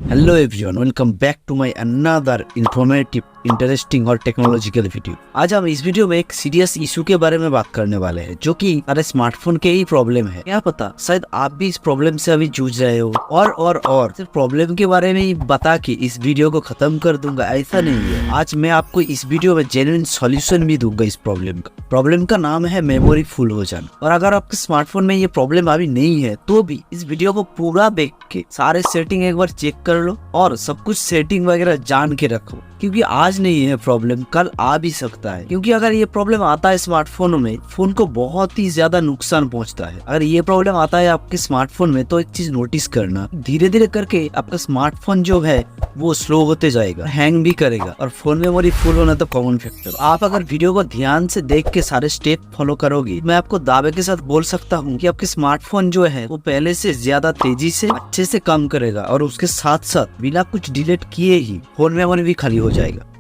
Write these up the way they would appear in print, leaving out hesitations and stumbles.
Hello everyone, welcome back to my another informative, interesting और technological video. आज हम इस वीडियो में एक सीरियस इशू के बारे में बात करने वाले हैं, जो कि हमारे स्मार्टफोन के ही प्रॉब्लम है। क्या पता शायद आप भी इस प्रॉब्लम से अभी जूझ रहे हो और सिर्फ प्रॉब्लम के बारे में ही बता के इस वीडियो को खत्म कर दूंगा, ऐसा नहीं है। आज मैं आपको इस वीडियो में जेन्युइन सॉल्यूशन भी दूंगा इस प्रॉब्लम का। प्रॉब्लम का नाम है मेमोरी फुल हो जाना। और अगर आपके स्मार्टफोन में ये प्रॉब्लम अभी नहीं है तो भी इस वीडियो को पूरा देख के सारे सेटिंग एक बार चेक कर लो और सब कुछ सेटिंग वगैरह जान के रखो, क्योंकि आज नहीं है प्रॉब्लम, कल आ भी सकता है। क्योंकि अगर ये प्रॉब्लम आता है स्मार्टफोन में, फोन को बहुत ही ज्यादा नुकसान पहुंचता है। अगर ये प्रॉब्लम आता है आपके स्मार्टफोन में तो एक चीज नोटिस करना, धीरे धीरे करके आपका स्मार्टफोन जो है वो स्लो होते जाएगा, हैंग भी करेगा और फोन मेमोरी फुल होना तो कॉमन फैक्टर। आप अगर वीडियो को ध्यान से देख के सारे स्टेप फॉलो करोगे, मैं आपको दावे के साथ बोल सकता हूँ कि आपके स्मार्टफोन जो है वो पहले से ज्यादा तेजी से अच्छे से काम करेगा और उसके साथ साथ बिना कुछ डिलीट किए ही फोन मेमोरी भी खाली हो जाएगा।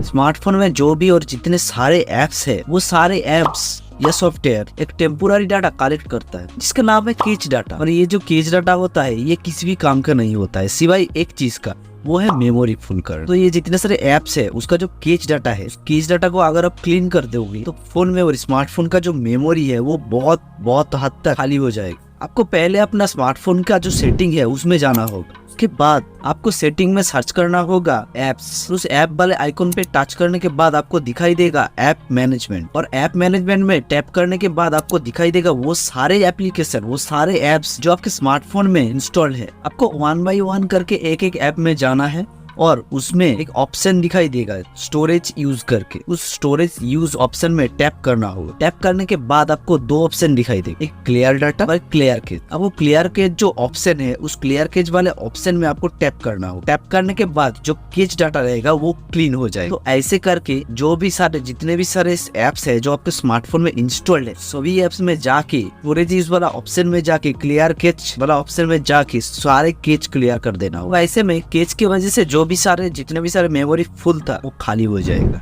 स्मार्टफोन में जो भी और जितने सारे एप्स है, वो सारे एप्स या सॉफ्टवेयर एक टेम्पोररी डाटा कलेक्ट करता है जिसका नाम है कैच डाटा। और ये जो कैच डाटा होता है ये किसी भी काम का नहीं होता है सिवाय एक चीज का, वो है मेमोरी फुल करना। तो ये जितने सारे एप्स है उसका जो कैच डाटा है, उस कैच डाटा को अगर आप क्लीन कर दोगे तो फोन में और स्मार्टफोन का जो मेमोरी है वो बहुत हद तक खाली हो जाएगा। आपको पहले अपना स्मार्टफोन का जो सेटिंग है उसमें जाना होगा। उसके बाद आपको सेटिंग में सर्च करना होगा एप्स। उस ऐप वाले आइकॉन पे टच करने के बाद आपको दिखाई देगा ऐप मैनेजमेंट, और ऐप मैनेजमेंट में टैप करने के बाद आपको दिखाई देगा वो सारे एप्लीकेशन, वो सारे एप्स जो आपके स्मार्टफोन में इंस्टॉल है। आपको वन बाय वन करके एक एक ऐप में जाना है और उसमें एक ऑप्शन दिखाई देगा स्टोरेज यूज करके, उस स्टोरेज यूज ऑप्शन में टैप करना होगा। टैप करने के बाद आपको दो ऑप्शन दिखाई देगा, एक क्लियर डाटा और क्लियर केज। अब वो क्लियर केज जो ऑप्शन है, उस क्लियर केज वाले ऑप्शन में आपको टैप करना होगा। टैप करने के बाद जो केज डाटा रहेगा वो क्लीन हो जाएगा। तो ऐसे करके जो भी सारे जितने भी सारे एप्स है जो आपके स्मार्टफोन में इंस्टॉल्ड है, सभी एप्स में जाके स्टोरेज यूज वाला ऑप्शन में जाके क्लियर केज वाला ऑप्शन में जाके सारे केज क्लियर कर देना होगा। ऐसे में केज की वजह से जो जितने भी सारे मेमोरी फुल था वो खाली हो जाएगा।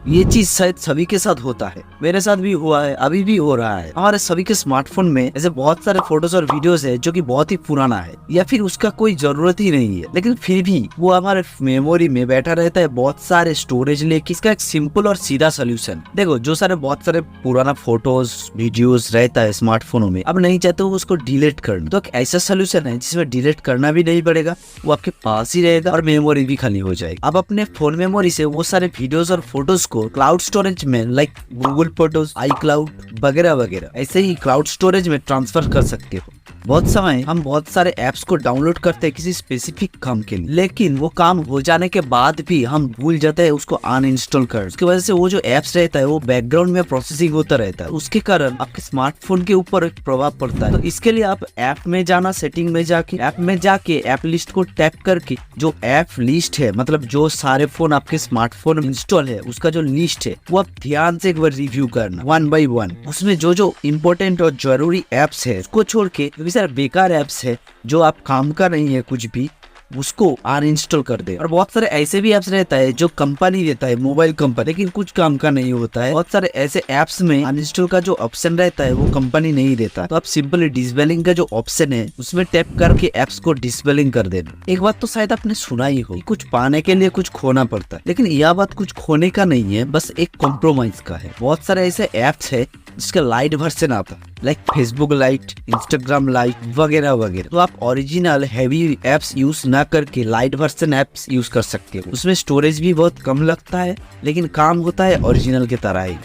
ये चीज शायद सभी के साथ होता है, मेरे साथ भी हुआ है, अभी भी हो रहा है। हमारे सभी के स्मार्टफोन में ऐसे बहुत सारे फोटोज और वीडियोस है जो कि बहुत ही पुराना है या फिर उसका कोई जरूरत ही नहीं है, लेकिन फिर भी वो हमारे मेमोरी में बैठा रहता है बहुत सारे स्टोरेज लेके। इसका एक सिंपल और सीधा सोल्यूशन देखो, जो सारे बहुत सारे पुराना फोटोज वीडियोस रहता है स्मार्टफोनों में, अब नहीं चाहते हो उसको डिलीट करना, तो एक ऐसा सोल्यूशन है जिसमें डिलीट करना भी नहीं पड़ेगा, वो आपके पास ही रहेगा और मेमोरी भी खाली हो जाएगी। अब अपने फोन मेमोरी से वो सारे वीडियोस और फोटोज को क्लाउड स्टोरेज में लाइक गूगल फोटोज, iCloud वगैरह वगैरह ऐसे ही क्लाउड स्टोरेज में ट्रांसफर कर सकते हो। बहुत समय हम बहुत सारे एप्स को डाउनलोड करते हैं किसी स्पेसिफिक काम के लिए, लेकिन वो काम हो जाने के बाद भी हम भूल जाते हैं उसको अनइंस्टॉल कर। उसकी वजह से वो जो एप्स रहता है वो बैकग्राउंड में प्रोसेसिंग होता रहता है, उसके कारण आपके स्मार्टफोन के ऊपर एक प्रभाव पड़ता है। तो इसके लिए आप ऐप में जाना, सेटिंग में जाके ऐप में जाके ऐप लिस्ट को टैप करके जो ऐप लिस्ट है, मतलब जो सारे फोन आपके स्मार्टफोन में इंस्टॉल है उसका जो लिस्ट है वो आप ध्यान से एक बार रिव्यू करना वन बाय वन। उसमें जो जो इम्पोर्टेंट और जरूरी एप्स है उसको छोड़ के सारे बेकार एप्स है जो आप काम का नहीं है कुछ भी, उसको अनइंस्टॉल कर दे। और बहुत सारे ऐसे भी एप्स रहता है जो कंपनी देता है, मोबाइल कंपनी, लेकिन कुछ काम का नहीं होता है। बहुत सारे ऐसे एप्स में अनइंस्टॉल का जो ऑप्शन रहता है वो कंपनी नहीं देता, तो आप सिंपली डिसेबलिंग का जो ऑप्शन है उसमें टैप करके एप्स को डिसेबलिंग कर देना। एक बात तो शायद आपने सुना ही हो, कुछ पाने के लिए कुछ खोना पड़ता है, लेकिन यह बात कुछ खोने का नहीं है, बस एक कॉम्प्रोमाइज का है। बहुत सारे ऐसे एप्स है जिसका लाइट वर्जन आता है, like Facebook light, Instagram light वगैरह वगैरह। तो आप ओरिजिनल हैवी एप्स यूज ना करके लाइट वर्जन एप्स यूज कर सकते हो। उसमें स्टोरेज भी बहुत कम लगता है लेकिन काम होता है ओरिजिनल के तरह ही।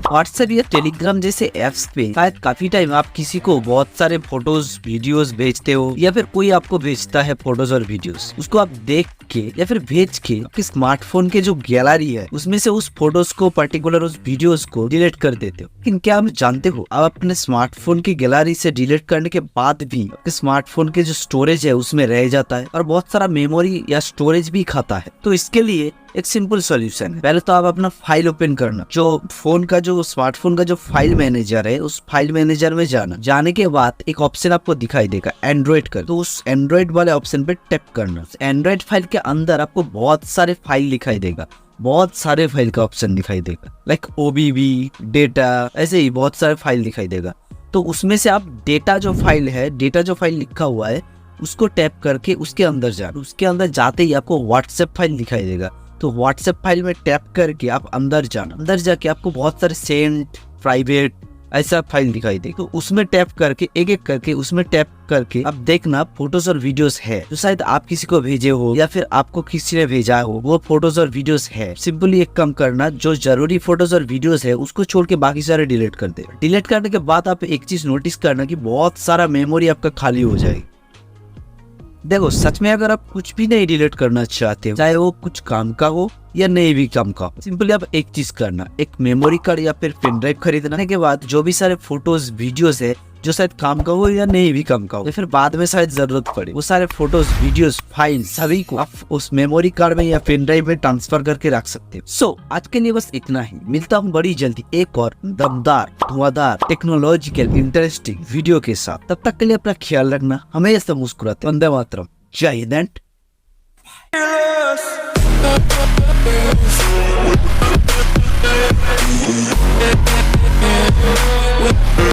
व्हाट्सएप या टेलीग्राम जैसे एप्स पे शायद काफी टाइम आप किसी को बहुत सारे फोटोज वीडियोस भेजते हो, या फिर कोई आपको भेजता है फोटोज और वीडियोस, उसको आप देख के या फिर भेज के आपके स्मार्टफोन के जो गैलरी है उसमें से उस फोटोज को, पर्टिकुलर उस वीडियोस को डिलीट कर देते हो। लेकिन क्या आप जानते हो, आप अपने स्मार्टफोन की गैलरी से डिलीट करने के बाद भी आपके स्मार्टफोन के जो स्टोरेज है उसमें रह जाता है और बहुत सारा मेमोरी या स्टोरेज भी खाता है। तो इसके लिए एक सिंपल सॉल्यूशन है, पहले तो आप अपना फाइल ओपन करना, जो फोन का जो स्मार्टफोन का जो फाइल मैनेजर है उस फाइल मैनेजर में जाना। जाने के बाद एक ऑप्शन आपको दिखाई देगा एंड्रॉइड का, तो उस एंड्रॉइड वाले ऑप्शन पे टैप करना। एंड्रॉइड फाइल के अंदर आपको बहुत सारे फाइल दिखाई देगा, बहुत सारे फाइल का ऑप्शन दिखाई देगा, लाइक OBB, डेटा, ऐसे ही बहुत सारे फाइल दिखाई देगा। तो उसमें से आप डेटा जो फाइल है, डेटा जो फाइल लिखा हुआ है उसको टैप करके उसके अंदर जाना। उसके अंदर जाते ही आपको व्हाट्सएप फाइल दिखाई देगा, तो व्हाट्सएप फाइल में टैप करके आप अंदर जाना। अंदर जाके आपको बहुत सारे सेंट, प्राइवेट ऐसा फाइल दिखाई दे, तो उसमें टैप करके एक एक करके उसमें टैप करके अब देखना फोटोज और वीडियोस है जो शायद आप किसी को भेजे हो या फिर आपको किसी ने भेजा हो, वो फोटोज और वीडियोस है। सिंपली एक काम करना, जो जरूरी फोटोज और वीडियोस है उसको छोड़ के बाकी सारे डिलीट कर दे। डिलीट करने के बाद आप एक चीज नोटिस करना कि बहुत सारा मेमोरी आपका खाली हो जाएगी। देखो सच में अगर आप कुछ भी नहीं डिलीट करना चाहते हो, चाहे वो कुछ काम का हो या नहीं भी काम का, सिंपली आप एक चीज करना, एक मेमोरी कार्ड या फिर पेन ड्राइव खरीदने के बाद जो भी सारे फोटोज वीडियोस है जो शायद काम का हो या नहीं भी काम का हो या फिर बाद में शायद जरूरत पड़े, वो सारे फोटोज, वीडियोस, फाइल सभी को आप उस मेमोरी कार्ड में या पेन ड्राइव में ट्रांसफर करके रख सकते हो। सो आज के लिए बस इतना ही। मिलता हूँ बड़ी जल्दी एक और दमदार, धुआंधार, टेक्नोलॉजिकल, इंटरेस्टिंग वीडियो के साथ। तब तक के लिए अपना ख्याल रखना, हमेशा मुस्कुराते। वंदे मातरम, जय हिंद।